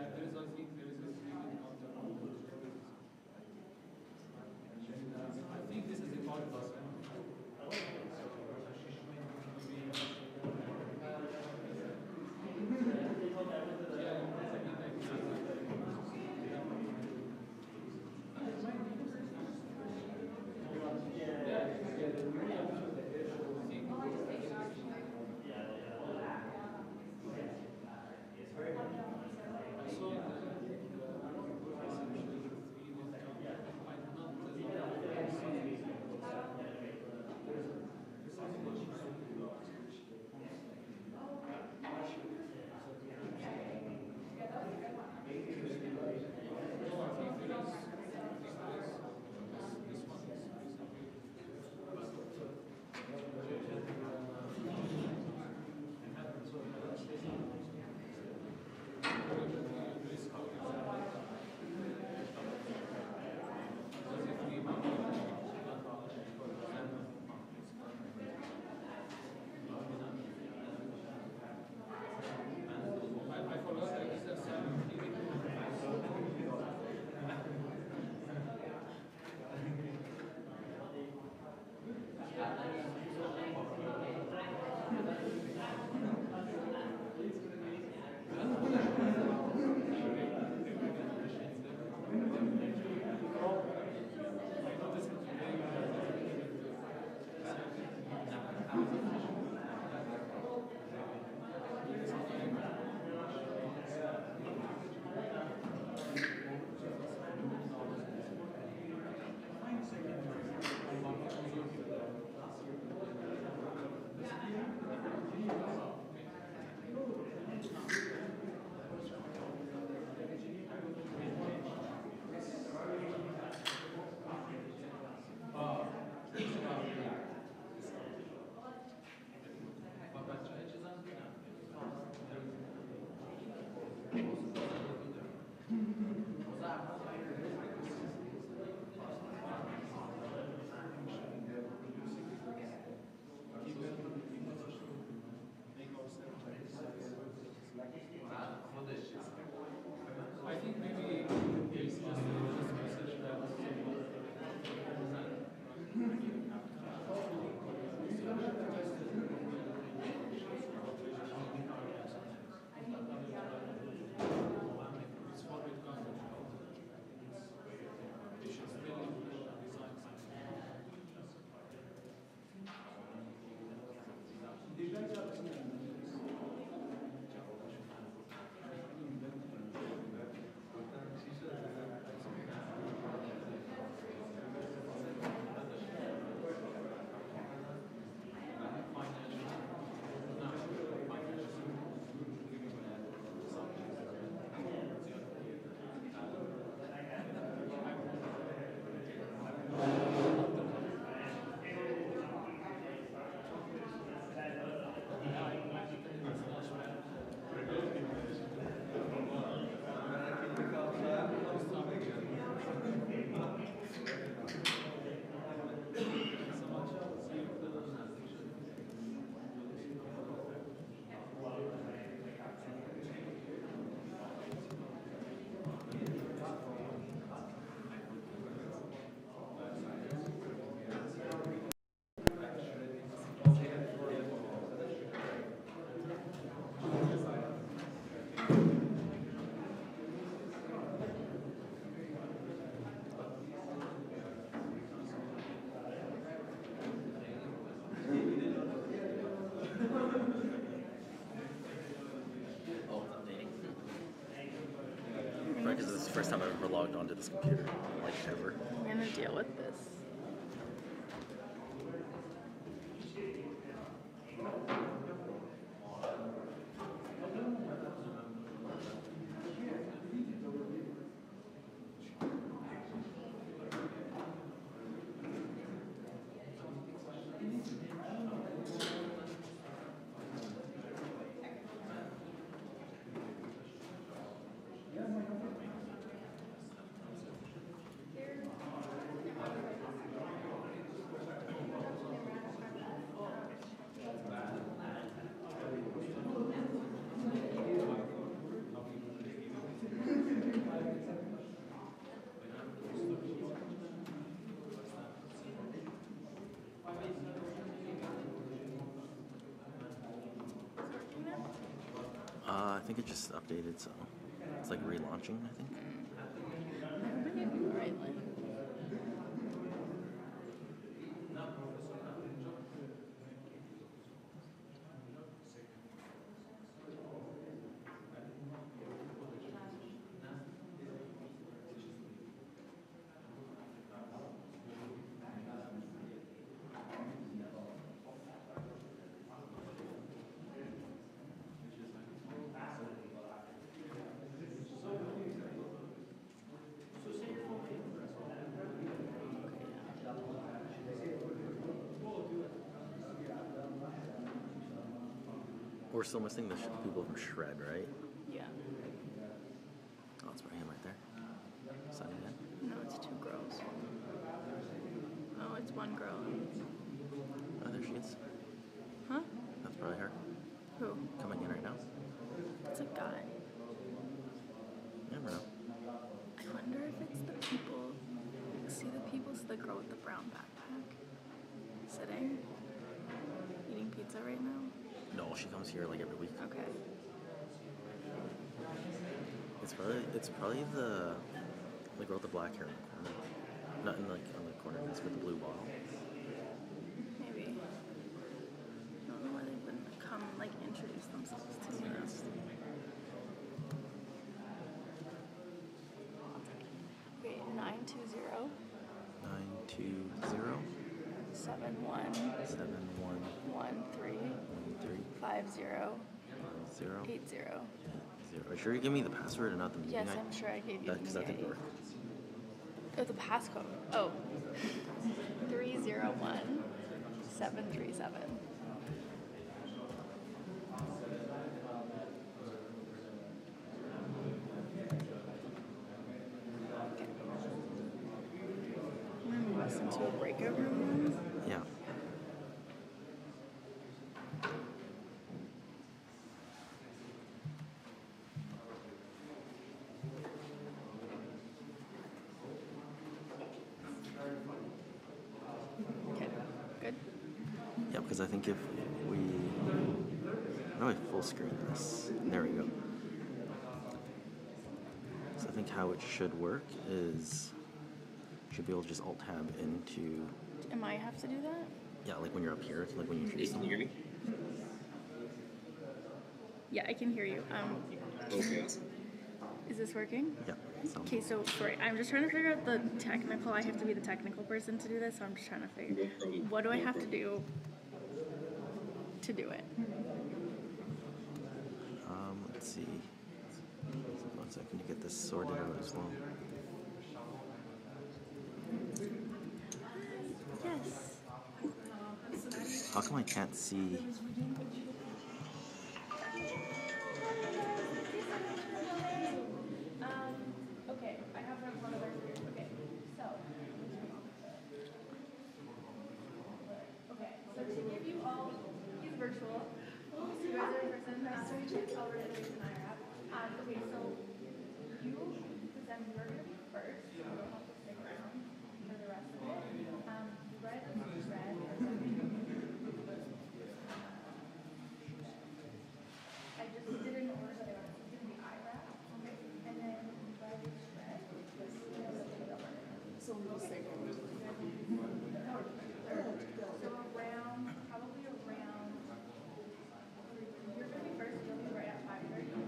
there is, I think, there is a really counter. I think this is a part of us. I think maybe it's just a message that Because this is the first time I've ever logged onto this computer, like ever. I'm gonna deal with this. I think it just updated, so it's like relaunching, I think. I hope I did the right link. We're still missing the people from SRED, right? Yeah. Oh, it's probably him right there. Signing in. No, it's two girls. Oh, it's one girl. Oh, there she is. Huh? That's probably her. Who? Coming in right now. It's a guy. You never know. I wonder if it's the people. See the people? It's the girl with the brown backpack. Sitting. Eating pizza right now. No, she comes here like every week. Okay. It's probably the girl with the black hair in the corner. Not in like on the corner desk with the blue bottle. Maybe. I don't know why they wouldn't come like introduce themselves to me. Wait, 920 920 71 13 50 80. Are you sure you give me the password and not the meeting? Yes, I'm sure I gave you Because that didn't work. Oh, the passcode. Oh. 301 737. Okay. I'm gonna move us into a breakout room. Yeah. Okay, good. Yeah, because I think if we... How do I full screen this? There we go. So I think how it should work is... You should be able to just Alt-Tab into... Am I have to do that? Yeah, like when you're up here, like when you introduce them. Can you hear me? Yeah, I can hear you. Okay. Is this working? Yeah. Sounds Okay, so sorry, I'm just trying to figure out the technical. I have to be the technical person to do this, so I'm just trying to figure. No problem. What do I No have to problem. do to do it? Let's see. 1 second to get this sorted out as well. Yes. How come I can't see? Okay, I have one other. Okay, so. Okay, so to give you all, he's virtual. So you guys are in person. I'll read it in IRAP. Okay, so you, because then you're going to be first. So you'll have to stick around for the rest of it. Red is red. I just did it in order so they were going to be IRAP. Okay. And then red is red. So we'll say so around, probably around, you're going to be first, you'll be right at 5:30.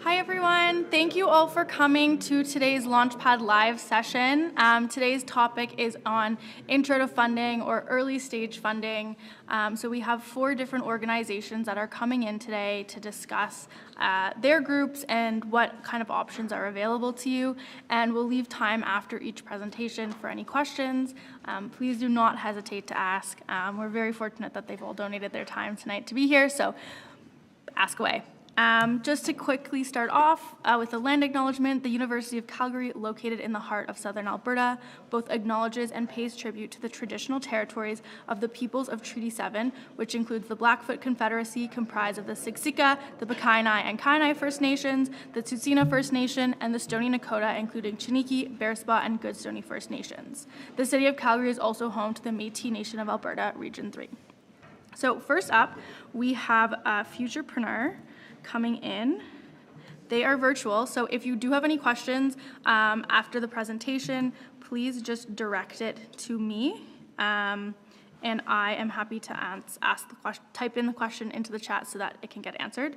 Hi everyone, thank you all for coming to today's Launchpad live session. Today's topic is on intro to funding or early stage funding. So we have 4 different organizations that are coming in today to discuss their groups and what kind of options are available to you. And we'll leave time after each presentation for any questions. Please do not hesitate to ask. We're very fortunate that they've all donated their time tonight to be here, so ask away. Just to quickly start off with a land acknowledgement, the University of Calgary, located in the heart of southern Alberta, both acknowledges and pays tribute to the traditional territories of the peoples of Treaty 7, which includes the Blackfoot Confederacy, comprised of the Siksika, the Bakainai and Kainai First Nations, the Tsuut'ina First Nation, and the Stoney Nakoda, including Chiniki, Bearspaw, and Goodstoney First Nations. The city of Calgary is also home to the Métis Nation of Alberta, Region 3. So first up, we have Futurpreneur coming in. They are virtual, so if you do have any questions after the presentation, please just direct it to me, and I am happy to ask the question, type in the question into the chat so that it can get answered.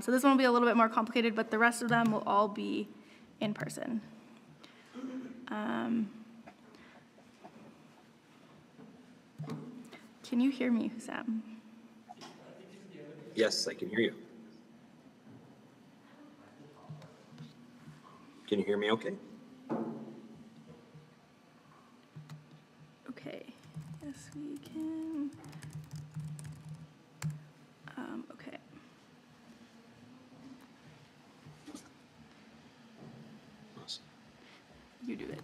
So this one will be a little bit more complicated, but the rest of them will all be in person. Can you hear me, Sam? Yes, I can hear you. Can you hear me okay? Okay, yes we can. Okay. Awesome. You do it.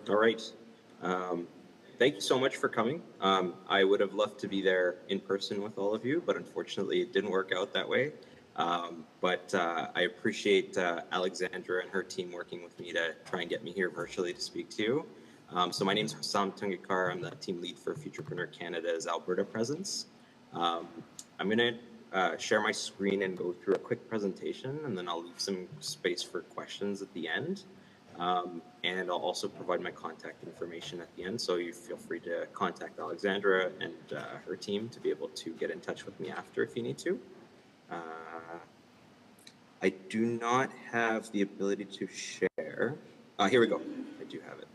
All right. Thank you so much for coming. I would have loved to be there in person with all of you, but unfortunately it didn't work out that way. But I appreciate Alexandra and her team working with me to try and get me here virtually to speak to you. So my name is Hussam Tungikar. I'm the team lead for Futurpreneur Canada's Alberta presence. I'm going to share my screen and go through a quick presentation, and then I'll leave some space for questions at the end. And I'll also provide my contact information at the end, so you feel free to contact Alexandra and her team to be able to get in touch with me after if you need to. I do not have the ability to share. Here we go. I do have it.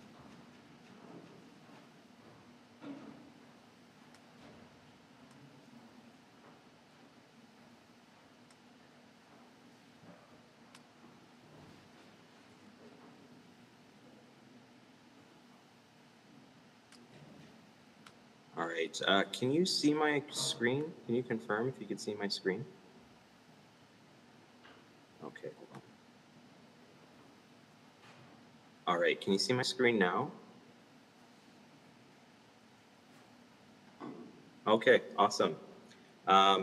All right. Can you see my screen? Can you confirm if you can see my screen? Okay, hold on. All right, can you see my screen now? Okay, awesome.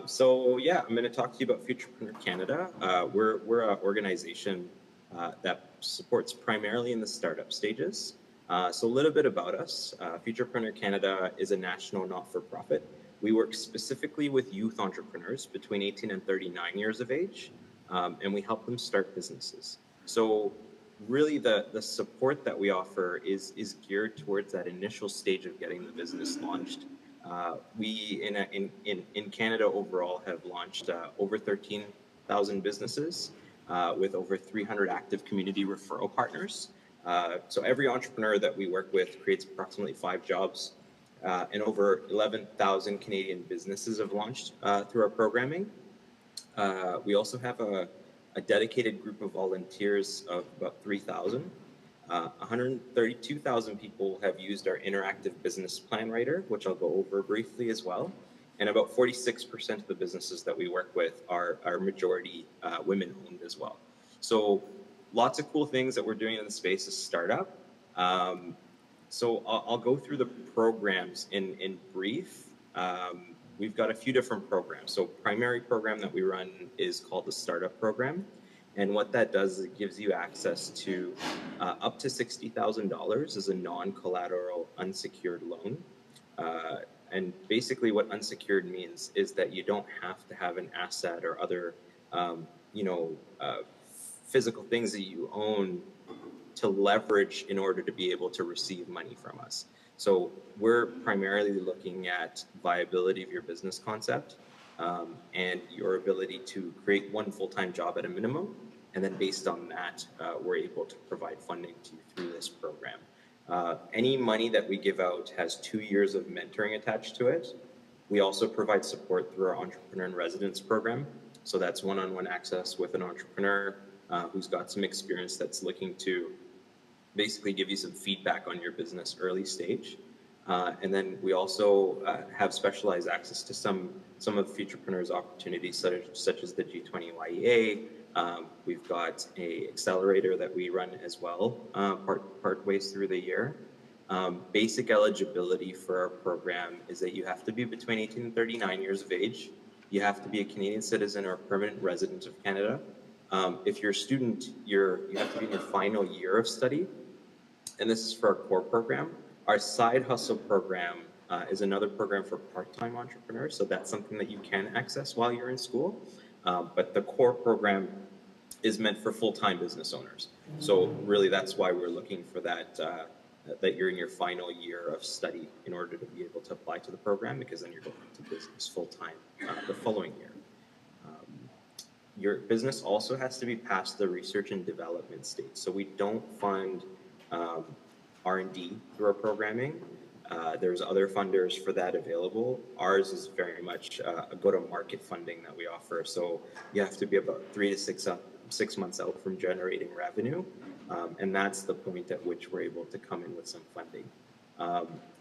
So yeah, I'm going to talk to you about Futurpreneur Canada. We're an organization that supports primarily in the startup stages. So a little bit about us. Futurpreneur Canada is a national not-for-profit. We work specifically with youth entrepreneurs between 18 and 39 years of age, and we help them start businesses. So really the support that we offer is geared towards that initial stage of getting the business launched. We in Canada overall have launched over 13,000 businesses with over 300 active community referral partners. So every entrepreneur that we work with creates approximately 5 jobs, and over 11,000 Canadian businesses have launched through our programming. We also have a dedicated group of volunteers of about 3,000. 132,000 people have used our interactive business plan writer, which I'll go over briefly as well. And about 46% of the businesses that we work with are majority women-owned as well. So lots of cool things that we're doing in the space as startup. So I'll go through the programs in brief. We've got a few different programs. So primary program that we run is called the Startup Program. And what that does is it gives you access to up to $60,000 as a non-collateral unsecured loan. And basically what unsecured means is that you don't have to have an asset or other, you know, physical things that you own to leverage in order to be able to receive money from us. So we're primarily looking at viability of your business concept, and your ability to create one full-time job at a minimum. And then based on that, we're able to provide funding to you through this program. Any money that we give out has 2 years of mentoring attached to it. We also provide support through our Entrepreneur in Residence program. So that's one-on-one access with an entrepreneur who's got some experience that's looking to basically give you some feedback on your business early stage. And then we also have specialized access to some of Futurepreneur's opportunities, such as the G20 YEA. We've got a accelerator that we run as well, part ways through the year. Basic eligibility for our program is that you have to be between 18 and 39 years of age. You have to be a Canadian citizen or a permanent resident of Canada. If you're a student, you have to be in your final year of study. And this is for our core program. Our side hustle program is another program for part-time entrepreneurs. So that's something that you can access while you're in school. But the core program is meant for full-time business owners. So really that's why we're looking for that, that you're in your final year of study in order to be able to apply to the program, because then you're going into business full-time the following year. Your business also has to be past the research and development stage. So we don't fund R&D through our programming. There's other funders for that available. Ours is very much a go-to-market funding that we offer. So you have to be about 3 to 6 months out from generating revenue. And that's the point at which we're able to come in with some funding.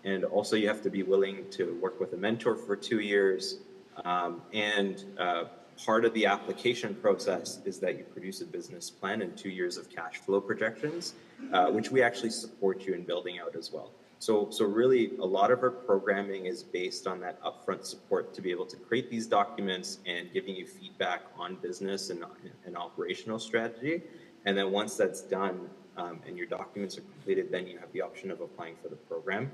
And also you have to be willing to work with a mentor for 2 years. Part of the application process is that you produce a business plan and 2 years of cash flow projections, which we actually support you in building out as well. So really, a lot of our programming is based on that upfront support to be able to create these documents and giving you feedback on business and operational strategy. And then once that's done and your documents are completed, then you have the option of applying for the program.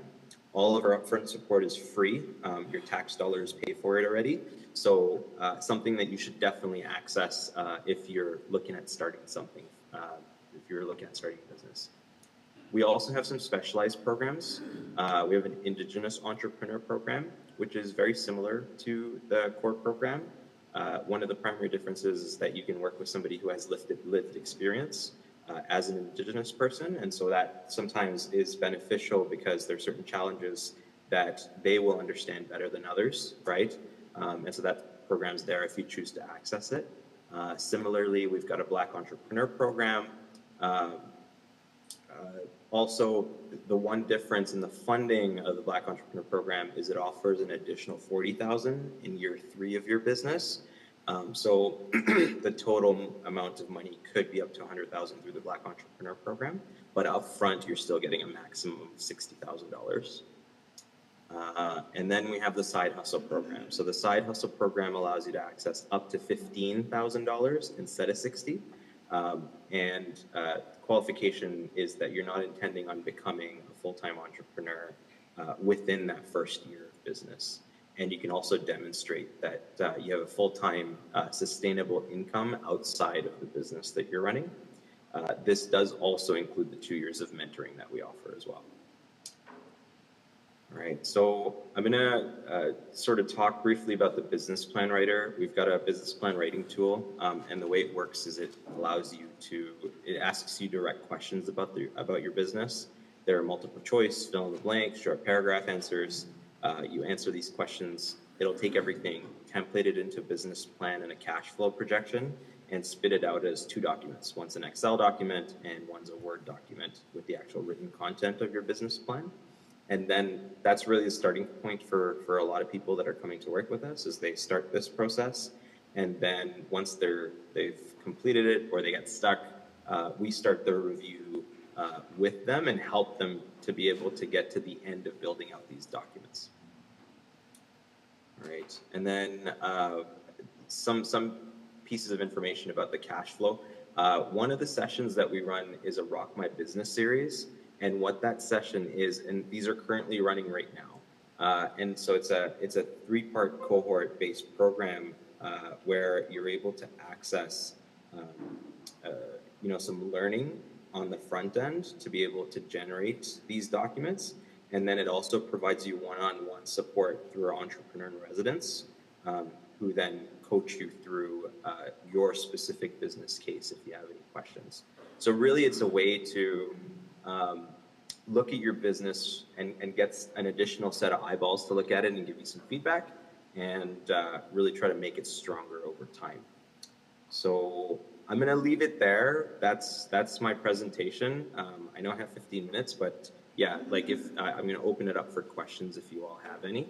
All of our upfront support is free. Your tax dollars pay for it already. So something that you should definitely access if you're looking at starting something, if you're looking at starting a business. We also have some specialized programs. We have an Indigenous Entrepreneur program, which is very similar to the core program. One of the primary differences is that you can work with somebody who has lived experience as an Indigenous person. And so that sometimes is beneficial because there are certain challenges that they will understand better than others, right? And so that program's there if you choose to access it. Similarly, we've got a Black Entrepreneur program. Also, the one difference in the funding of the Black Entrepreneur program is it offers an additional $40,000 in year 3 of your business. So the total amount of money could be up to $100,000 through the Black Entrepreneur program, but up front, you're still getting a maximum of $60,000. And then we have the Side Hustle program. So the Side Hustle program allows you to access up to $15,000 instead of $60,000. Qualification is that you're not intending on becoming a full-time entrepreneur within that first year of business. And you can also demonstrate that you have a full-time sustainable income outside of the business that you're running. This does also include the 2 years of mentoring that we offer as well. All right, so I'm gonna sort of talk briefly about the business plan writer. We've got a business plan writing tool, and the way it works is it allows you to, it asks you direct questions about your business. There are multiple choice, fill in the blank, short paragraph answers. You answer these questions. It'll take everything, template it into a business plan and a cash flow projection, and spit it out as 2 documents. One's an Excel document and one's a Word document with the actual written content of your business plan. And then that's really the starting point for a lot of people that are coming to work with us, is they start this process. And then once they've completed it or they get stuck, we start the review with them and help them to be able to get to the end of building out these documents. All right, and then some pieces of information about the cash flow. One of the sessions that we run is a Rock My Business series. And what that session is, and these are currently running right now, And so it's a 3-part cohort-based program where you're able to access some learning on the front end to be able to generate these documents. And then it also provides you one-on-one support through our entrepreneur in residence, who then coach you through your specific business case if you have any questions. So really it's a way to look at your business and get an additional set of eyeballs to look at it and give you some feedback, and really try to make it stronger over time. So I'm going to leave it there. That's my presentation. I know I have 15 minutes, but yeah, like if I'm going to open it up for questions if you all have any.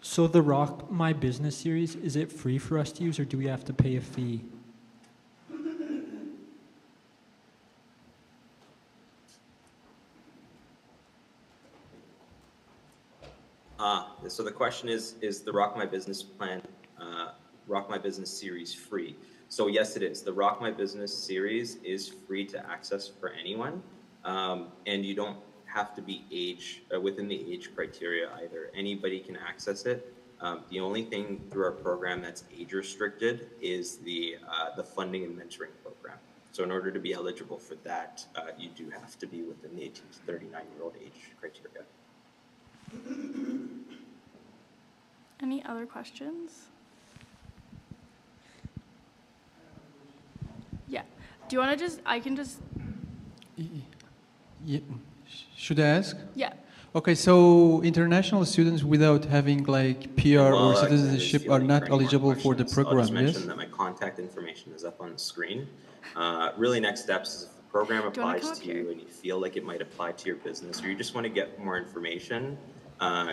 So the Rock My Business series, is it free for us to use, or do we have to pay a fee? So the question is the Rock My Business plan, Rock My Business series free? So yes, it is. The Rock My Business series is free to access for anyone, and you don't have to be within the age criteria either. Anybody can access it. The only thing through our program that's age restricted is the funding and mentoring program. So in order to be eligible for that, you do have to be within the 18 to 39-year-old age criteria. Any other questions? Yeah. Do you want to I can just... Yeah. Should I ask? Yeah. Okay, so international students without having like PR or Well, citizenship are not eligible for the I'll program, just mention yes? that my contact information is up on the screen. Really, next steps is if the program applies to you and you feel like it might apply to your business, or you just want to get more information,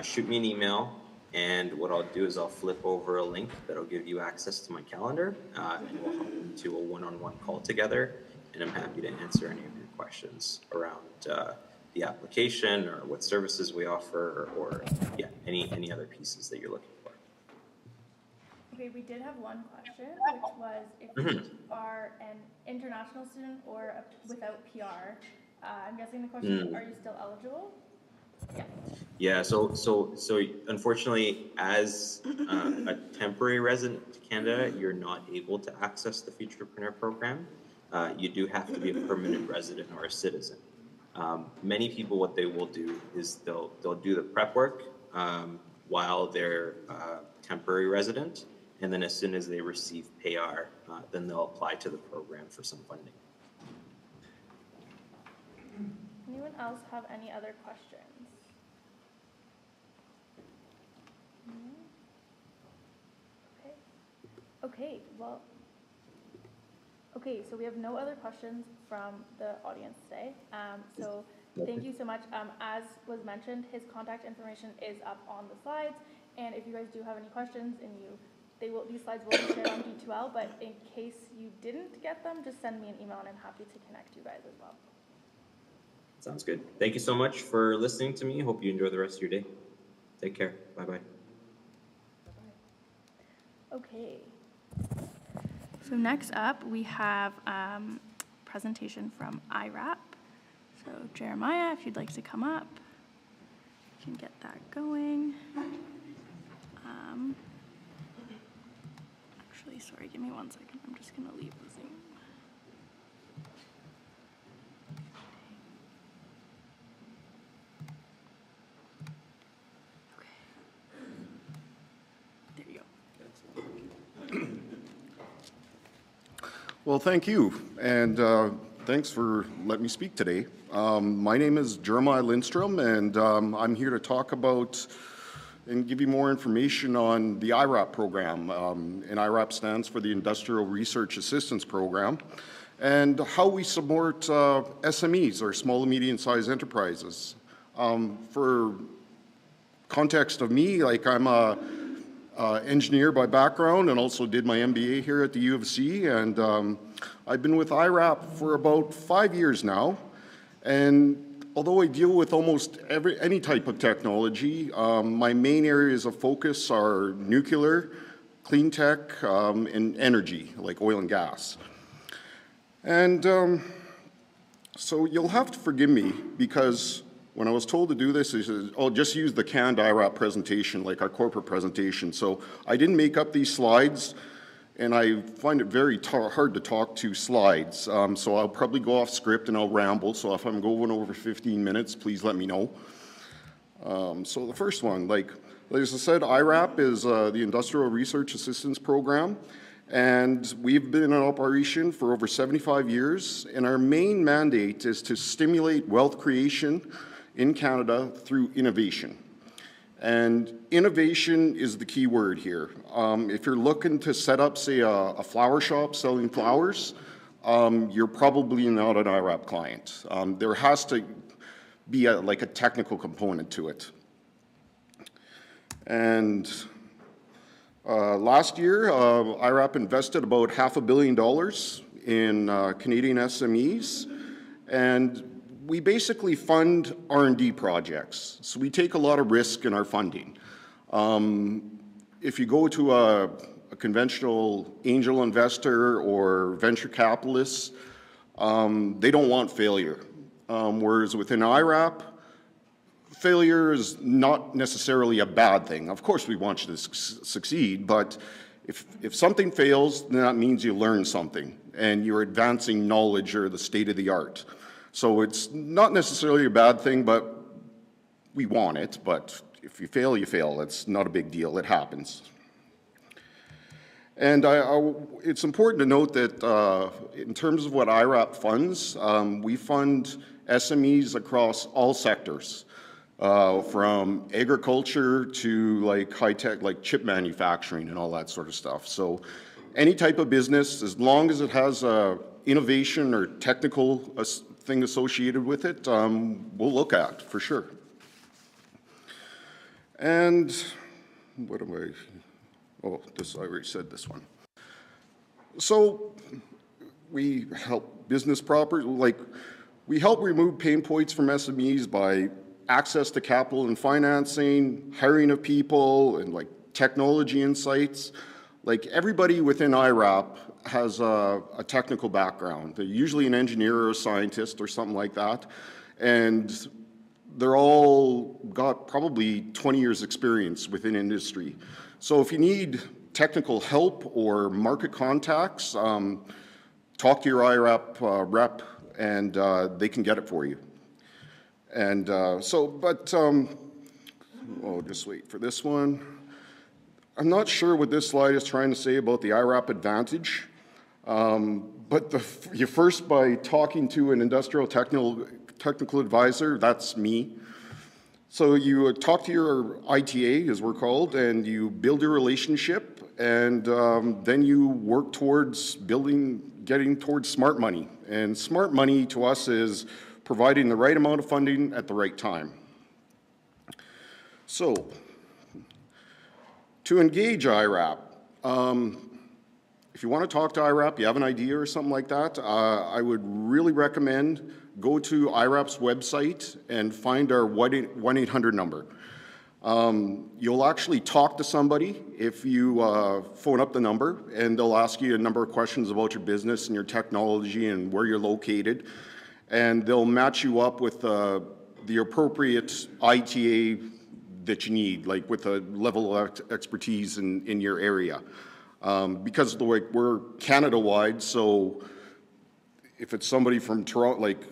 shoot me an email, and what I'll do is I'll flip over a link that'll give you access to my calendar, and we'll hop into a one-on-one call together, and I'm happy to answer any of your questions around the application or what services we offer, or yeah, any other pieces that you're looking for. Okay, we did have one question, which was if you are an international student or without PR. I'm guessing the question is, are you still eligible? Yeah. Yeah. So unfortunately, as a temporary resident to Canada, you're not able to access the Futurpreneur program. You do have to be a permanent resident or a citizen. Many people, what they will do is they'll do the prep work while they're temporary resident, and then as soon as they receive PR, then they'll apply to the program for some funding. Anyone else have any other questions? Okay. Okay. Well. Okay, so we have no other questions from the audience today. So thank you so much. As was mentioned, his contact information is up on the slides, and if you guys do have any questions and these slides will be shared on D2L, but in case you didn't get them, just send me an email and I'm happy to connect you guys as well. Sounds good. Thank you so much for listening to me. Hope you enjoy the rest of your day. Take care. Bye-bye. Okay. So next up, we have a presentation from IRAP. So Jeremiah, if you'd like to come up, you can get that going. Actually, sorry, give me 1 second. I'm just going to leave the Zoom. Okay. There you go. Well, thank you, and thanks for letting me speak today. My name is Jeremiah Lindstrom, and I'm here to talk about and give you more information on the IRAP program. And IRAP stands for the Industrial Research Assistance Program, and how we support SMEs, or small and medium-sized enterprises. For context of me, like I'm a engineer by background and also did my MBA here at the U of C, and I've been with IRAP for about 5 years now, And although I deal with almost any type of technology, my main areas of focus are nuclear, clean tech, and energy, like oil and gas. And so you'll have to forgive me because when I was told to do this, I said, oh, just use the canned IRAP presentation, like our corporate presentation. So I didn't make up these slides, and I find it very hard to talk to slides. So I'll probably go off script and I'll ramble. So if I'm going over 15 minutes, please let me know. So the first one, like as I said, IRAP is the Industrial Research Assistance Program. And we've been in operation for over 75 years. And our main mandate is to stimulate wealth creation in Canada through innovation. And innovation is the key word here. If you're looking to set up, say, a flower shop selling flowers, you're probably not an IRAP client. There has to be like a technical component to it. And last year, IRAP invested about $500 million in Canadian SMEs, and we basically fund R&D projects. So we take a lot of risk in our funding. If you go to a conventional angel investor or venture capitalist, they don't want failure. Whereas within IRAP, failure is not necessarily a bad thing. Of course, we want you to succeed, but if something fails, then that means you learn something and you're advancing knowledge or the state of the art. So it's not necessarily a bad thing, but we want it. But if you fail, you fail. It's not a big deal. It happens. And it's important to note that in terms of what IRAP funds, we fund SMEs across all sectors, from agriculture to like high-tech, like chip manufacturing and all that sort of stuff. So any type of business, as long as it has innovation or technical thing associated with it, we'll look at for sure. And what am I? Oh, I already said this one. So we help business we help remove pain points from SMEs by access to capital and financing, hiring of people, and like technology insights. Like everybody within IRAP has a technical background. They're usually an engineer or a scientist or something like that. And they're all got probably 20 years experience within industry. So if you need technical help or market contacts, talk to your IRAP rep and they can get it for you. And oh, just wait for this one. I'm not sure what this slide is trying to say about the IRAP advantage, but you first, by talking to an industrial technical advisor, that's me. So you talk to your ITA, as we're called, and you build your relationship, and then you work towards getting towards smart money. And smart money to us is providing the right amount of funding at the right time. So, to engage IRAP, if you want to talk to IRAP, you have an idea or something like that, I would really recommend go to IRAP's website and find our 1-800 number. You'll actually talk to somebody if you phone up the number, and they'll ask you a number of questions about your business and your technology and where you're located, and they'll match you up with the appropriate ITA that you need, like with a level of expertise in your area. Because of the way we're Canada-wide, so if it's somebody from Toronto, like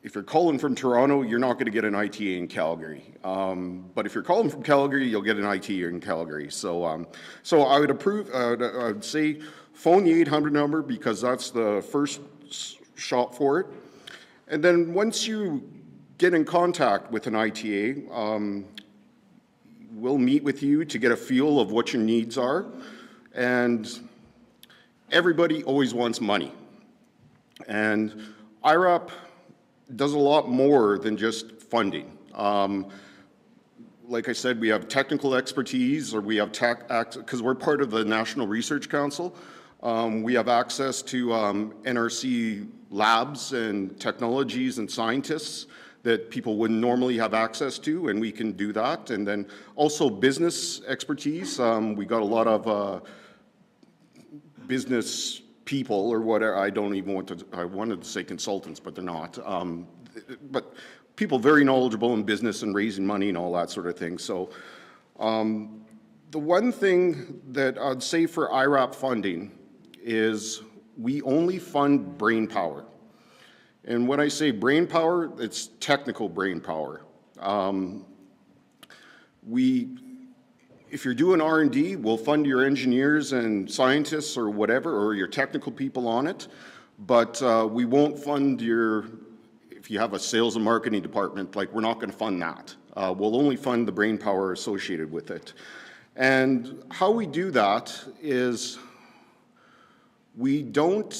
if you're calling from Toronto, you're not going to get an ITA in Calgary. But if you're calling from Calgary, you'll get an ITA in Calgary. So, I would say phone the 800 number because that's the first shot for it. And then once you get in contact with an ITA, we'll meet with you to get a feel of what your needs are. And everybody always wants money. And IRAP does a lot more than just funding. Like I said, we have technical expertise, or we have because we're part of the National Research Council. We have access to NRC labs and technologies and scientists that people wouldn't normally have access to, and we can do that. And then also business expertise. We got a lot of business people or whatever. I don't even want to, I wanted to say consultants, but they're not. But people very knowledgeable in business and raising money and all that sort of thing. So the one thing that I'd say for IRAP funding is we only fund brain power. And when I say brain power, it's technical brain power. If you're doing R&D, we'll fund your engineers and scientists or whatever, or your technical people on it, but we won't fund if you have a sales and marketing department, like we're not going to fund that. We'll only fund the brain power associated with it. And how we do that is we don't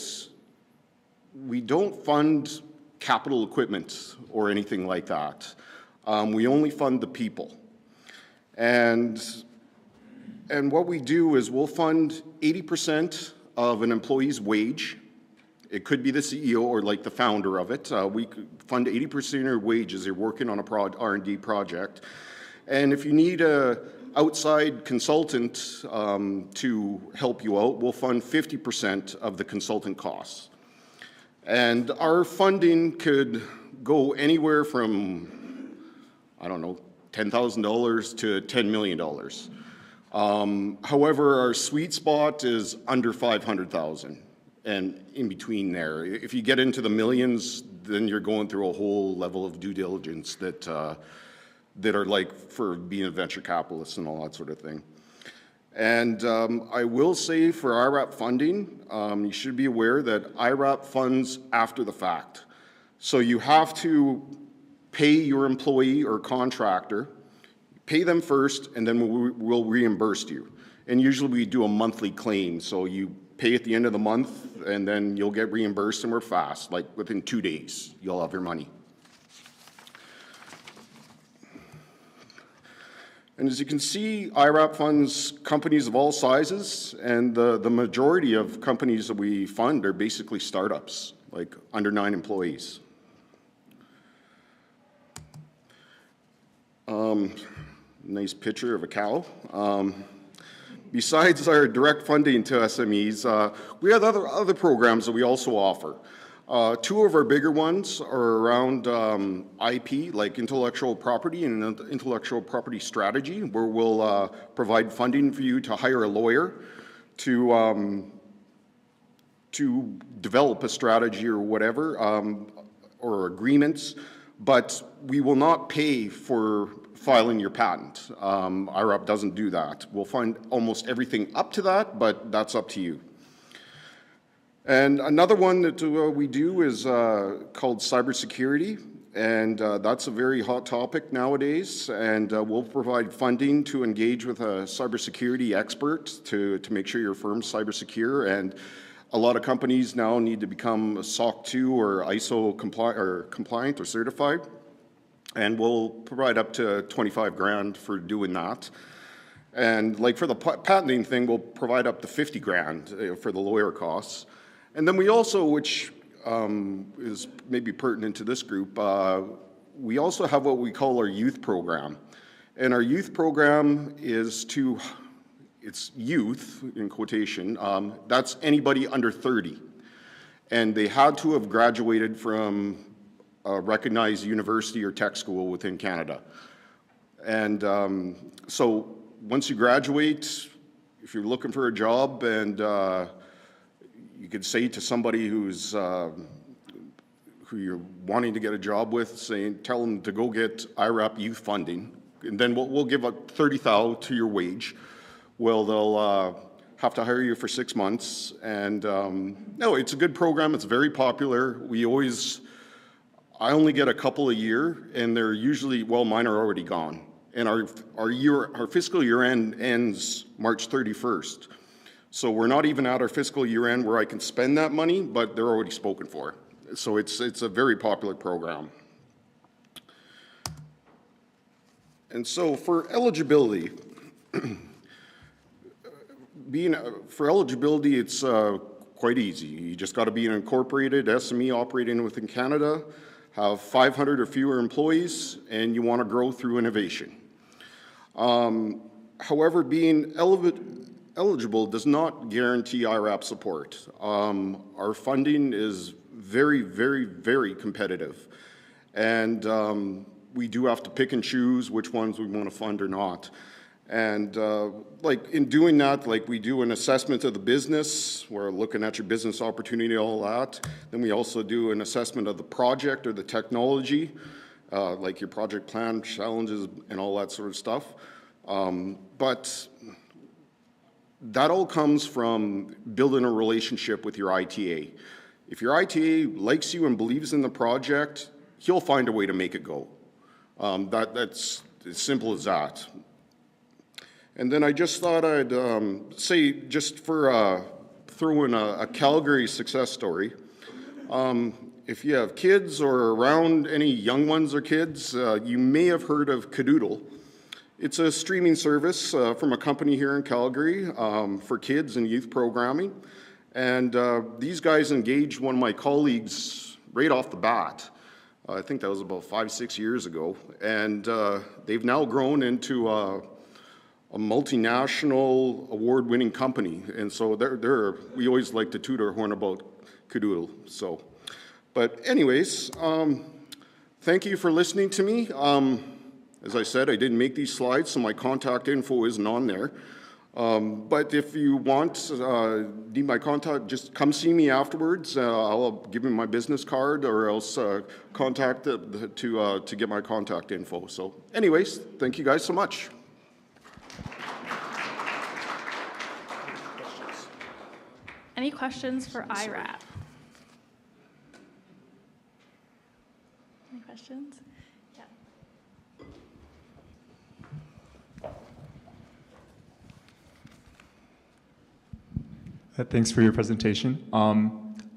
fund capital equipment or anything like that. We only fund the people. And what we do is we'll fund 80% of an employee's wage. It could be the CEO or like the founder of it. We could fund 80% of your wages. You're working on a R&D project. And if you need a outside consultant to help you out, we'll fund 50% of the consultant costs. And our funding could go anywhere from, I don't know, $10,000 to $10 million. However, our sweet spot is under 500,000 and in between there. If you get into the millions, then you're going through a whole level of due diligence that are like for being a venture capitalist and all that sort of thing. And I will say for IRAP funding, you should be aware that IRAP funds after the fact. So you have to pay your employee or contractor, pay them first, and then we'll reimburse you. And usually we do a monthly claim, so you pay at the end of the month, and then you'll get reimbursed, and we're fast, like within 2 days, you'll have your money. And as you can see, IRAP funds companies of all sizes, and the majority of companies that we fund are basically startups, like under 9 employees. Nice picture of a cow. Besides our direct funding to SMEs, we have other programs that we also offer. 2 of our bigger ones are around IP, like intellectual property and intellectual property strategy, where we'll provide funding for you to hire a lawyer to develop a strategy or whatever, or agreements, but we will not pay for filing your patent. IRAP doesn't do that. We'll fund almost everything up to that, but that's up to you. And another one that we do is called cybersecurity, and that's a very hot topic nowadays, and we'll provide funding to engage with a cybersecurity expert to make sure your firm's cybersecure, and a lot of companies now need to become SOC 2 or ISO compliant or certified, and we'll provide up to 25 grand for doing that. And like for the patenting thing, we'll provide up to 50 grand for the lawyer costs. And then we also, which is maybe pertinent to this group, we also have what we call our youth program. And our youth program is it's youth, in quotation, that's anybody under 30. And they had to have graduated from a recognized university or tech school within Canada. And so once you graduate, if you're looking for a job and you could say to somebody who you're wanting to get a job with, tell them to go get IRAP youth funding, and then we'll give up $30,000 to your wage. Well, they'll have to hire you for 6 months, and no, it's a good program. It's very popular. I only get a couple a year, and they're usually, well, mine are already gone. And our fiscal year end ends March 31st. So we're not even at our fiscal year end where I can spend that money, but they're already spoken for. So it's a very popular program. And so for eligibility, for eligibility, it's quite easy. You just got to be an incorporated SME operating within Canada, have 500 or fewer employees, and you want to grow through innovation. However, being eligible does not guarantee IRAP support. Our funding is very, very, very competitive, and we do have to pick and choose which ones we want to fund or not. And like in doing that, like we do an assessment of the business, we're looking at your business opportunity, all that. Then we also do an assessment of the project or the technology, like your project plan, challenges, and all that sort of stuff. But that all comes from building a relationship with your ITA. If your ITA likes you and believes in the project, he'll find a way to make it go. That's as simple as that. And then I just thought I'd say, just for throw in a Calgary success story. If you have kids or around any young ones or kids, you may have heard of Cadoodle. It's a streaming service from a company here in Calgary for kids and youth programming. And these guys engaged one of my colleagues right off the bat. I think that was about 5-6 years ago. And they've now grown into a multinational award-winning company. And so we always like to toot our horn about Cadoodle. So, but anyways, thank you for listening to me. As I said, I didn't make these slides, so my contact info isn't on there. But if you want, need my contact, just come see me afterwards. I'll give you my business card, or else contact to get my contact info. So anyways, thank you guys so much. Any questions for IRAP? Any questions? Yeah. Thanks for your presentation.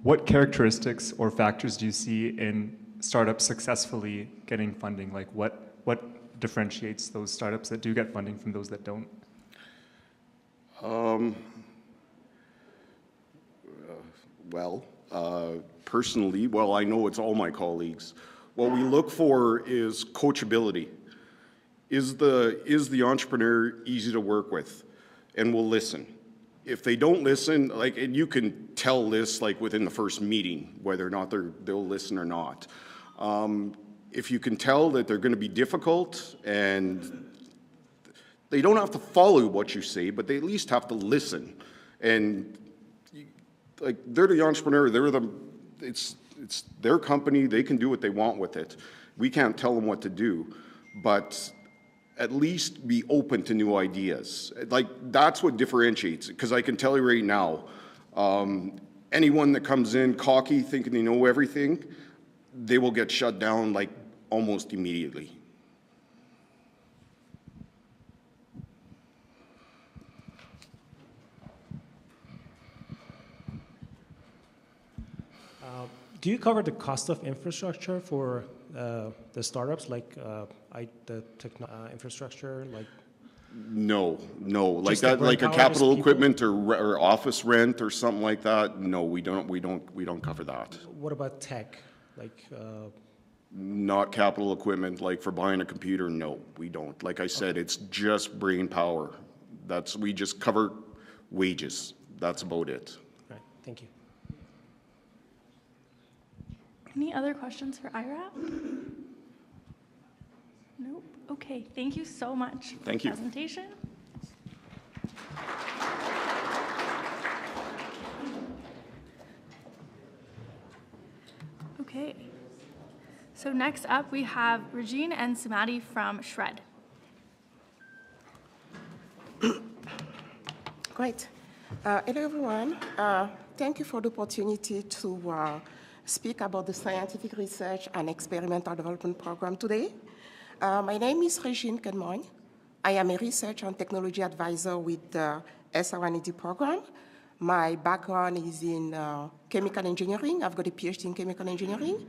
What characteristics or factors do you see in startups successfully getting funding? Like what differentiates those startups that do get funding from those that don't? Personally, well, I know it's all my colleagues. What we look for is coachability. Is the entrepreneur easy to work with and will listen? If they don't listen, like, and you can tell this like within the first meeting, whether or not they'll listen or not. If you can tell that they're going to be difficult and they don't have to follow what you say, but they at least have to listen. And like, they're the entrepreneur, it's their company, they can do what they want with it. We can't tell them what to do, but at least be open to new ideas. Like, that's what differentiates it, because I can tell you right now, anyone that comes in cocky, thinking they know everything, they will get shut down like almost immediately. Do you cover the cost of infrastructure for the startups, like the infrastructure, like? No, like Just that, the like a brainpower, capital just people? equipment or office rent or something like that. No, we don't cover that. What about tech, like? Not capital equipment, like for buying a computer. No, we don't. Like I said, it's just brain power. We just cover wages. That's about it. Right. Thank you. Any other questions for IRAP? Nope. Okay, thank you so much for Thank the you. presentation. Okay. So next up, we have Regine and Samadi from SRED. Great. Hello, everyone. Thank you for the opportunity to speak about the scientific research and experimental development program today. My name is Regine Kenmogne. I am a research and technology advisor with the SRED program. My background is in chemical engineering. I've got a PhD in chemical engineering.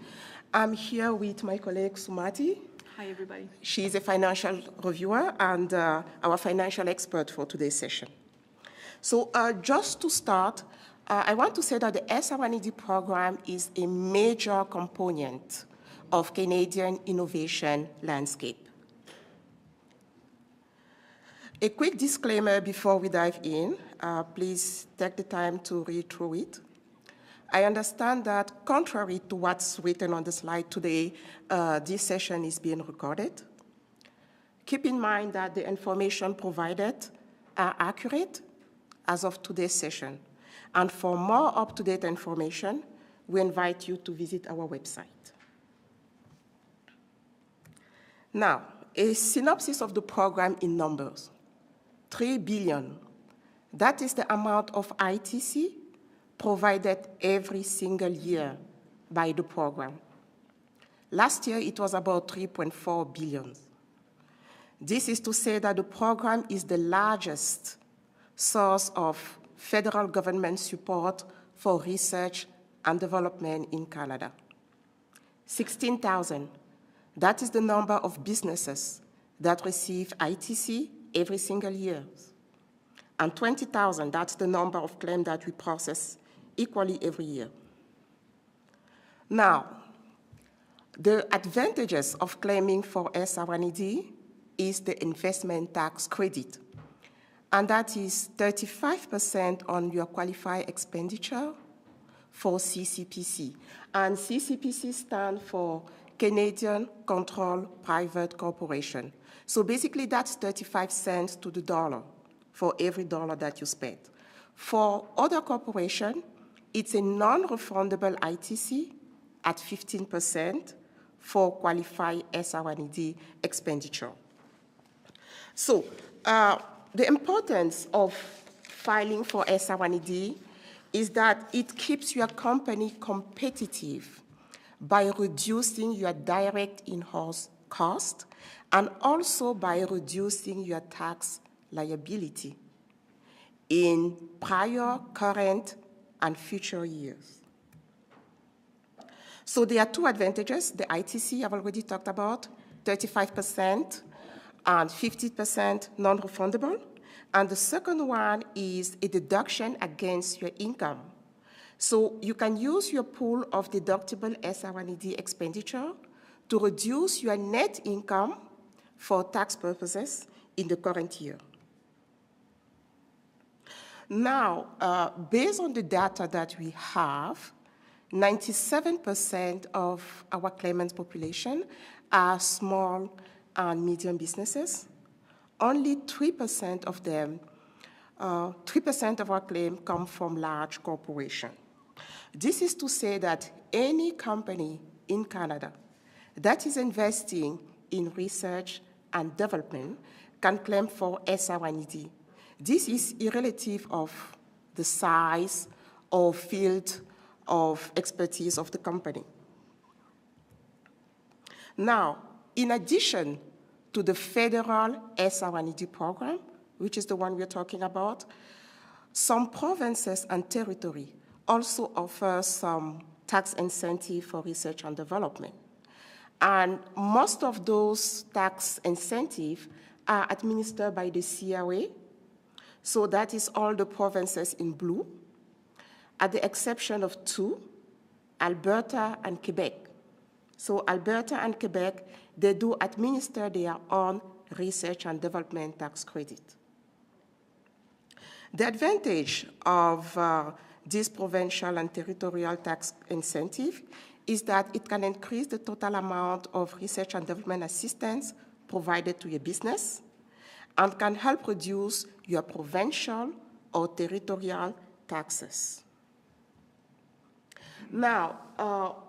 I'm here with my colleague Sumati. Hi, everybody. She's a financial reviewer and our financial expert for today's session. So just to start, I want to say that the SRED program is a major component of Canadian innovation landscape. A quick disclaimer before we dive in. Please take the time to read through it. I understand that contrary to what's written on the slide today, this session is being recorded. Keep in mind that the information provided are accurate as of today's session. And for more up-to-date information, we invite you to visit our website. Now, a synopsis of the program in numbers. $3 billion. That is the amount of ITC provided every single year by the program. Last year, it was about $3.4 billion. This is to say that the program is the largest source of federal government support for research and development in Canada. 16,000, that is the number of businesses that receive ITC every single year. And 20,000, that's the number of claims that we process equally every year. Now, the advantages of claiming for SRED is the investment tax credit, and that is 35% on your qualified expenditure for CCPC. And CCPC stands for Canadian Controlled Private Corporation. So basically, that's 35 cents to the dollar for every dollar that you spend. For other corporations, it's a non-refundable ITC at 15% for qualified SRED expenditure. So the importance of filing for SRED is that it keeps your company competitive by reducing your direct in-house cost and also by reducing your tax liability in prior, current, and future years. So there are two advantages. The ITC I've already talked about, 35% and 50% non-refundable. And the second one is a deduction against your income. So you can use your pool of deductible SRED expenditure to reduce your net income for tax purposes in the current year. Now, based on the data that we have, 97% of our claimants' population are small and medium businesses. Only 3% of them, 3% of our claims come from large corporations. This is to say that any company in Canada that is investing in research and development can claim for SRED. This is irrelative of the size or field of expertise of the company. Now, in addition to the federal SRED program, which is the one we're talking about, some provinces and territories also offer some tax incentive for research and development. And most of those tax incentives are administered by the CRA. So that is all the provinces in blue, at the exception of two, Alberta and Quebec. So Alberta and Quebec, they do administer their own research and development tax credit. The advantage of this provincial and territorial tax incentive is that it can increase the total amount of research and development assistance provided to your business and can help reduce your provincial or territorial taxes. Now,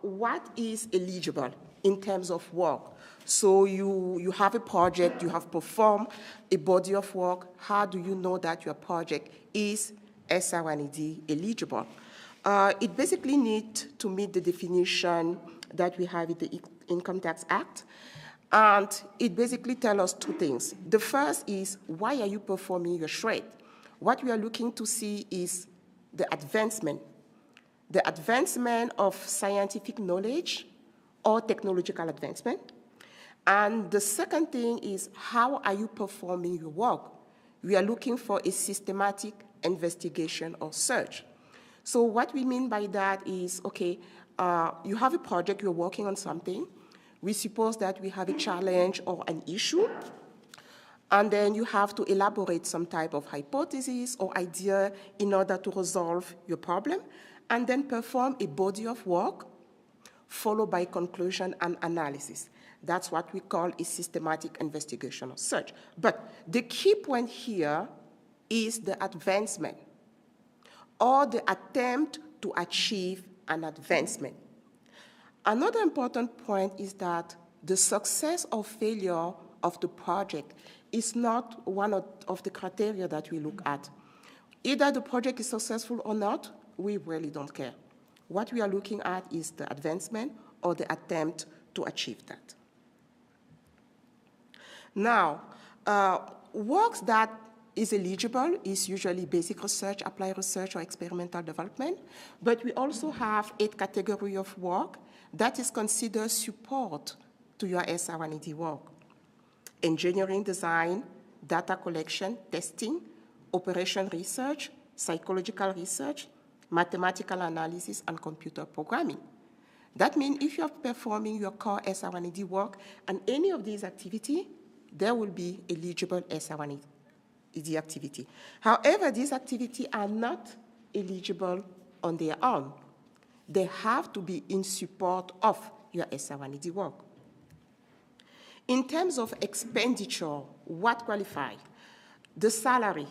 what is eligible in terms of work? So you have a project, you have performed a body of work. How do you know that your project is SRED eligible? It basically needs to meet the definition that we have in the Income Tax Act. And it basically tells us two things. The first is, why are you performing your SRED? What we are looking to see is the advancement of scientific knowledge or technological advancement. And the second thing is, how are you performing your work? We are looking for a systematic investigation, or search. So what we mean by that is, okay, you have a project, you're working on something. We suppose that we have a challenge or an issue, and then you have to elaborate some type of hypothesis or idea in order to resolve your problem, and then perform a body of work followed by conclusion and analysis. That's what we call a systematic investigation or search. But the key point here is the advancement or the attempt to achieve an advancement. Another important point is that the success or failure of the project is not one of the criteria that we look at. Either the project is successful or not, we really don't care. What we are looking at is the advancement or the attempt to achieve that. Now, works that is eligible is usually basic research, applied research, or experimental development, but we also have 8 categories of work that is considered support to your SR&ED work. Engineering design, data collection, testing, operation research, psychological research, mathematical analysis, and computer programming. That means if you're performing your core SR&ED work and any of these activities, there will be eligible SR&ED activity. However, these activities are not eligible on their own. They have to be in support of your SR&ED work. In terms of expenditure, what qualifies? The salary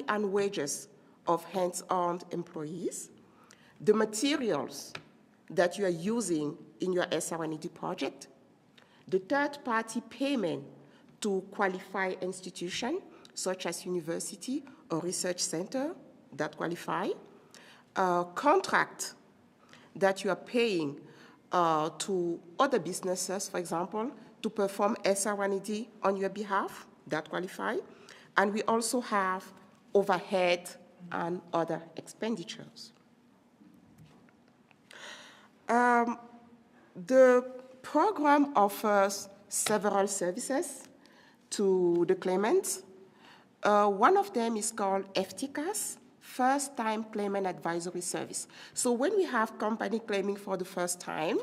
and wages of hands-on employees, the materials that you are using in your SR&ED project, the third-party payment to qualified institutions, such as university or research center that qualify, contract that you are paying to other businesses, for example, to perform SR&ED on your behalf, that qualify. And we also have overhead and other expenditures. The program offers several services to the claimants. One of them is called FTCAS, First Time Claimant Advisory Service. So when we have company claiming for the first time,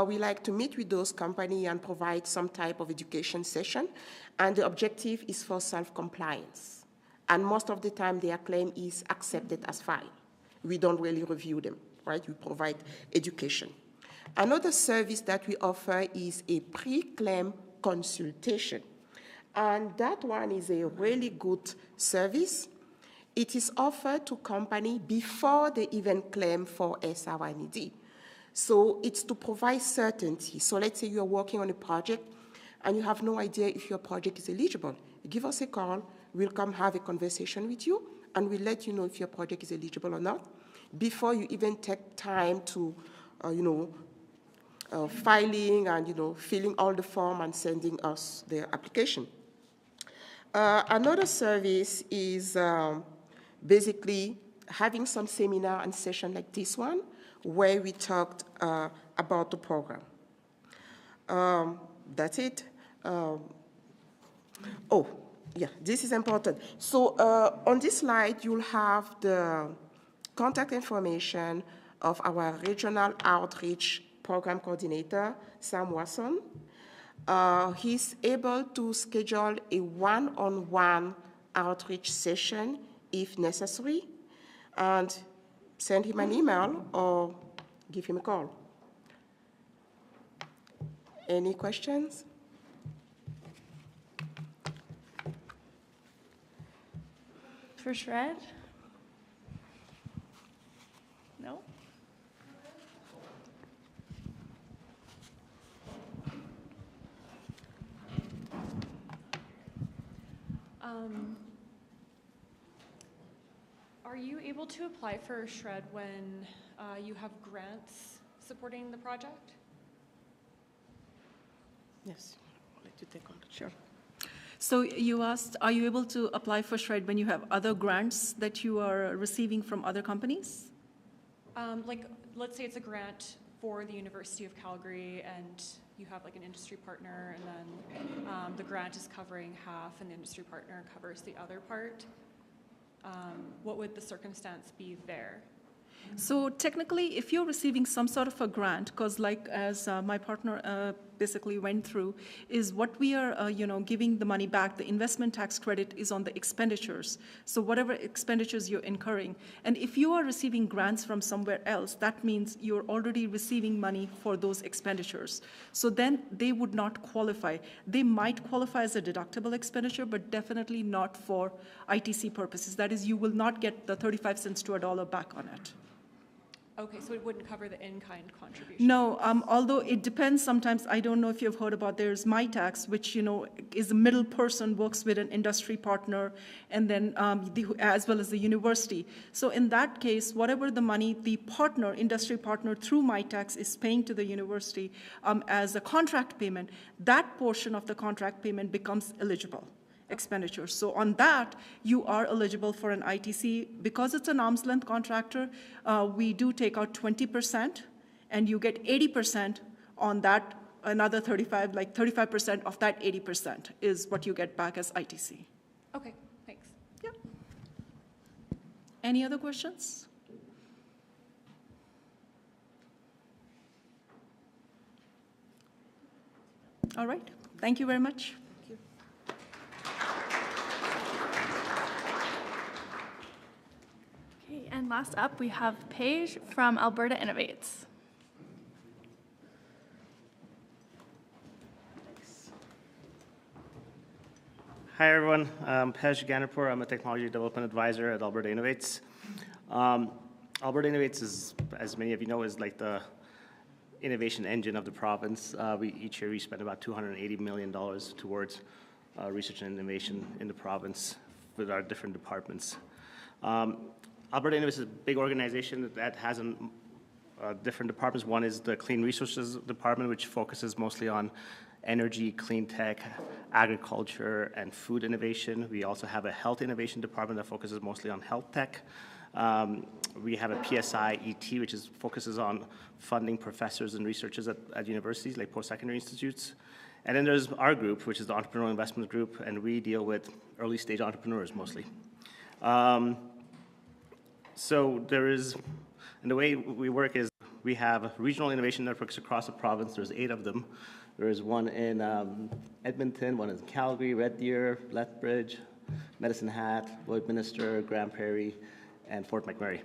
we like to meet with those companies and provide some type of education session, and the objective is for self-compliance. And most of the time, their claim is accepted as filed. We don't really review them, right? We provide education. Another service that we offer is a pre-claim consultation. And that one is a really good service. It is offered to companies before they even claim for SR&ED. So it's to provide certainty. So let's say you're working on a project and you have no idea if your project is eligible. Give us a call, we'll come have a conversation with you, and we'll let you know if your project is eligible or not, before you even take time to, filing and, filling all the form and sending us the application. Another service is basically having some seminar and session like this one, where we talked about the program. That's it. This is important. So on this slide, you'll have the contact information of our regional outreach program coordinator, Sam Wasson. He's able to schedule a one-on-one outreach session if necessary, and send him an email or give him a call. Any questions? For SRED? No? Are you able to apply for SRED when you have grants supporting the project? Yes, I'll let you take on that. Sure. So you asked, are you able to apply for SRED when you have other grants that you are receiving from other companies? Let's say it's a grant for the University of Calgary and you have like an industry partner, and then the grant is covering half and the industry partner covers the other part. what would the circumstance be there? So technically, if you're receiving some sort of a grant, because like as my partner basically went through, is what we are, giving the money back, the investment tax credit is on the expenditures. So whatever expenditures you're incurring. And if you are receiving grants from somewhere else, that means you're already receiving money for those expenditures. So then they would not qualify. They might qualify as a deductible expenditure, but definitely not for ITC purposes. That is, you will not get the 35 cents to $1 back on it. Okay, so it wouldn't cover the in-kind contribution? No, although it depends sometimes. I don't know if you've heard about, there's MyTax, which, is a middle person, works with an industry partner, and then as well as the university. So in that case, whatever the money the partner, industry partner through MyTax is paying to the university as a contract payment, that portion of the contract payment becomes eligible expenditures. So on that, you are eligible for an ITC. Because it's an arm's length contractor, we do take out 20%, and you get 80% on that, another 35, like 35% of that 80% is what you get back as ITC. Okay, thanks. Yeah. Any other questions? All right, thank you very much. Okay, and last up, we have Paige from Alberta Innovates. Hi, everyone. I'm Paige Ganapur. I'm a technology development advisor at Alberta Innovates. Alberta Innovates is, as many of you know, is like the innovation engine of the province. Each year we spend about $280 million towards research and innovation in the province with our different departments. Alberta Innovates is a big organization that has different departments. One is the Clean Resources Department, which focuses mostly on energy, clean tech, agriculture, and food innovation. We also have a Health Innovation Department that focuses mostly on health tech. We have a PSI ET, which focuses on funding professors and researchers at universities, like post-secondary institutes. And then there's our group, which is the Entrepreneurial Investment Group, and we deal with early-stage entrepreneurs mostly. So there is, and the way we work is we have regional innovation networks across the province. There's 8 of them. There is one in Edmonton, one in Calgary, Red Deer, Lethbridge, Medicine Hat, Lloydminster, Grand Prairie, and Fort McMurray.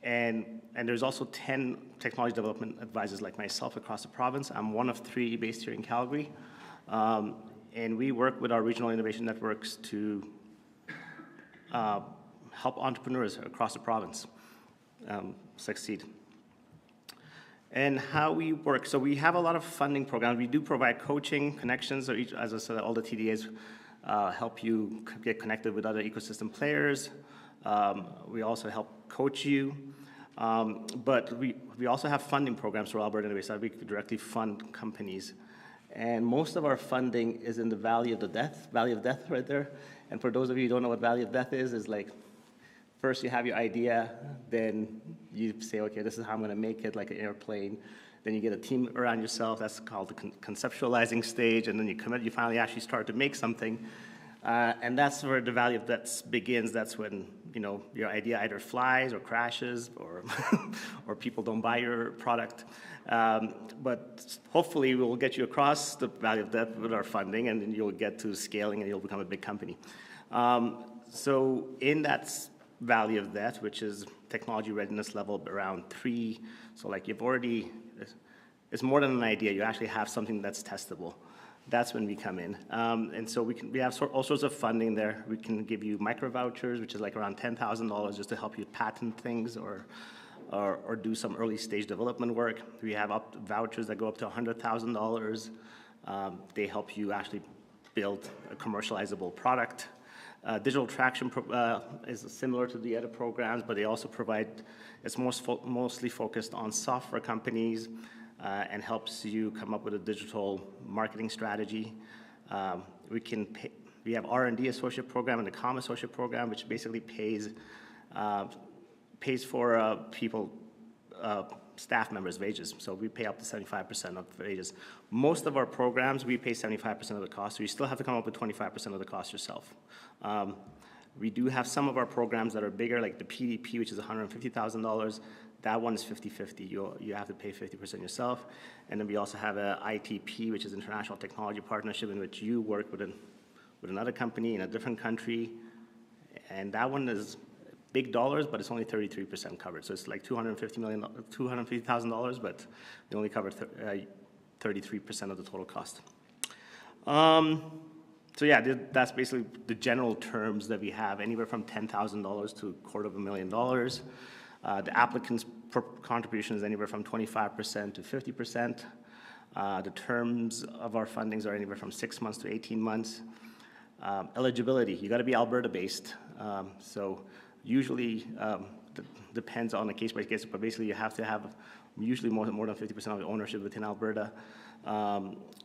And there's also 10 technology development advisors like myself across the province. I'm one of 3 based here in Calgary. And we work with our regional innovation networks to help entrepreneurs across the province succeed. And how we work, so we have a lot of funding programs. We do provide coaching, connections, as I said, all the TDAs help you get connected with other ecosystem players. We also help coach you. But we also have funding programs for Alberta Innovates that we directly fund companies. And most of our funding is in the valley of death right there. And for those of you who don't know what valley of death is like, first you have your idea, then you say, okay, this is how I'm gonna make it, like an airplane. Then you get a team around yourself, that's called the conceptualizing stage, and then you finally actually start to make something. And that's where the valley of death begins. That's when, your idea either flies or crashes or, or people don't buy your product. But hopefully we'll get you across the valley of death with our funding, and then you'll get to scaling and you'll become a big company. So in that valley of death, which is technology readiness level around 3, so like it's more than an idea, you actually have something that's testable. That's when we come in. And so we have all sorts of funding there. We can give you micro vouchers, which is like around $10,000 just to help you patent things or do some early stage development work. We have vouchers that go up to $100,000. They help you actually build a commercializable product. Digital Traction is similar to the other programs, but they also provide, it's mostly focused on software companies and helps you come up with a digital marketing strategy. We have R&D associate program and the COM associate program, which basically pays for staff members' wages. So we pay up to 75% of wages. Most of our programs, we pay 75% of the cost, so you still have to come up with 25% of the cost yourself. We do have some of our programs that are bigger, like the PDP, which is $150,000. That one is 50-50. You have to pay 50% yourself. And then we also have a ITP, which is International Technology Partnership, in which you work with another company in a different country. And that one is big dollars, but it's only 33% covered. So it's like $250,000, but they only cover 33% of the total cost. So yeah, that's basically the general terms that we have, anywhere from $10,000 to $250,000. The applicant's contribution is anywhere from 25% to 50%. The terms of our fundings are anywhere from 6 months to 18 months. Eligibility, you got to be Alberta-based. So usually, depends on a case-by-case, but basically you have to have usually more than 50% of the ownership within Alberta.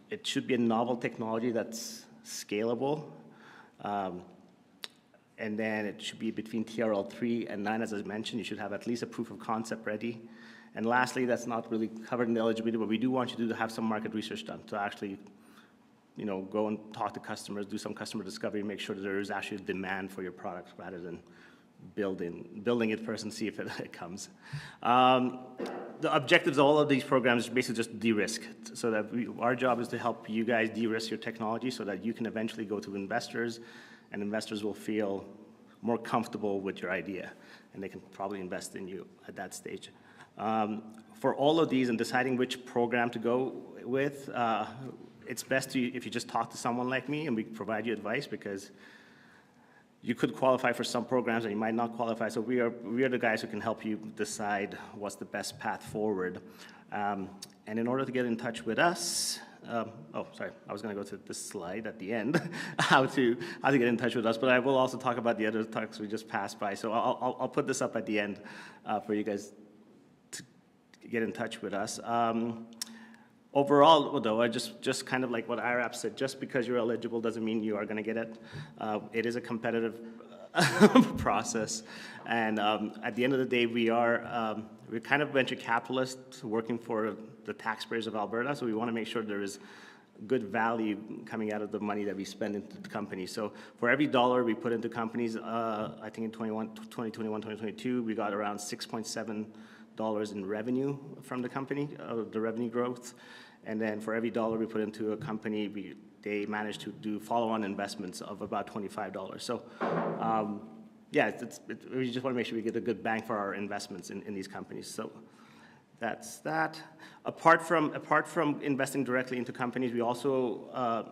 It should be a novel technology that's scalable. And then it should be between TRL 3 and 9, as I mentioned. You should have at least a proof of concept ready. And lastly, that's not really covered in the eligibility, but we do want you to have some market research done to actually, go and talk to customers, do some customer discovery, make sure that there is actually demand for your product rather than building it first and see if it comes. The objectives of all of these programs is basically just de-risk. So that our job is to help you guys de-risk your technology so that you can eventually go to investors, and investors will feel more comfortable with your idea, and they can probably invest in you at that stage. For all of these and deciding which program to go with, it's best if you just talk to someone like me and we provide you advice, because you could qualify for some programs and you might not qualify. So we are the guys who can help you decide what's the best path forward. And in order to get in touch with us, I was going to go to this slide at the end, how to get in touch with us, but I will also talk about the other talks we just passed by. So I'll put this up at the end for you guys to get in touch with us. Overall, though, I just kind of like what IRAP said, just because you're eligible doesn't mean you are going to get it. It is a competitive process, and at the end of the day, we're kind of venture capitalists working for the taxpayers of Alberta, so we want to make sure there is good value coming out of the money that we spend into the company. So for every dollar we put into companies, I think in 2021, 2022, we got around $6.7 in revenue from the company, the revenue growth. And then for every dollar we put into a company, they managed to do follow-on investments of about $25. So yeah, we just want to make sure we get a good bang for our investments in these companies. So that's that. Apart from investing directly into companies, we also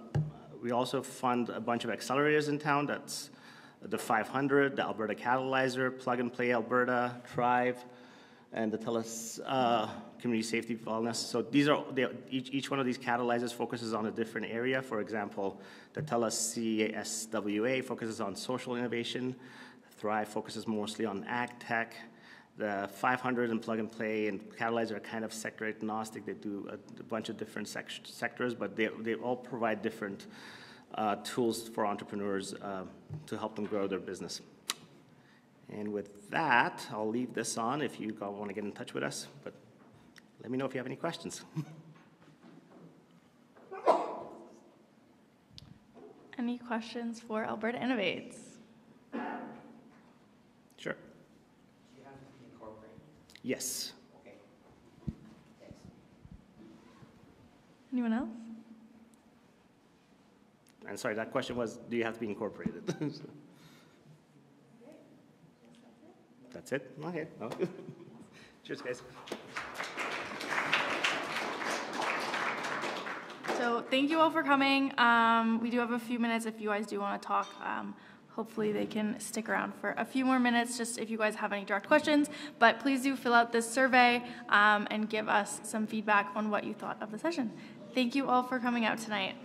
fund a bunch of accelerators in town. That's the 500, the Alberta Catalyzer, Plug and Play Alberta, Thrive, and the TELUS Community Safety Wellness. So each one of these catalyzers focuses on a different area. For example, the TELUS CSWA focuses on social innovation. Thrive focuses mostly on ag tech. The 500 and Plug and Play and Catalyzer are kind of sector agnostic. They do a bunch of different sectors, but they all provide different tools for entrepreneurs to help them grow their business. And with that, I'll leave this on if you want to get in touch with us, but let me know if you have any questions. Any questions for Alberta Innovates? Sure. Do you have to be incorporated? Yes. Okay. Thanks. Anyone else? And sorry, that question was, do you have to be incorporated? That's it? Okay. Oh. Cheers, guys. So thank you all for coming. We do have a few minutes if you guys do want to talk. Hopefully they can stick around for a few more minutes just if you guys have any direct questions. But please do fill out this survey and give us some feedback on what you thought of the session. Thank you all for coming out tonight.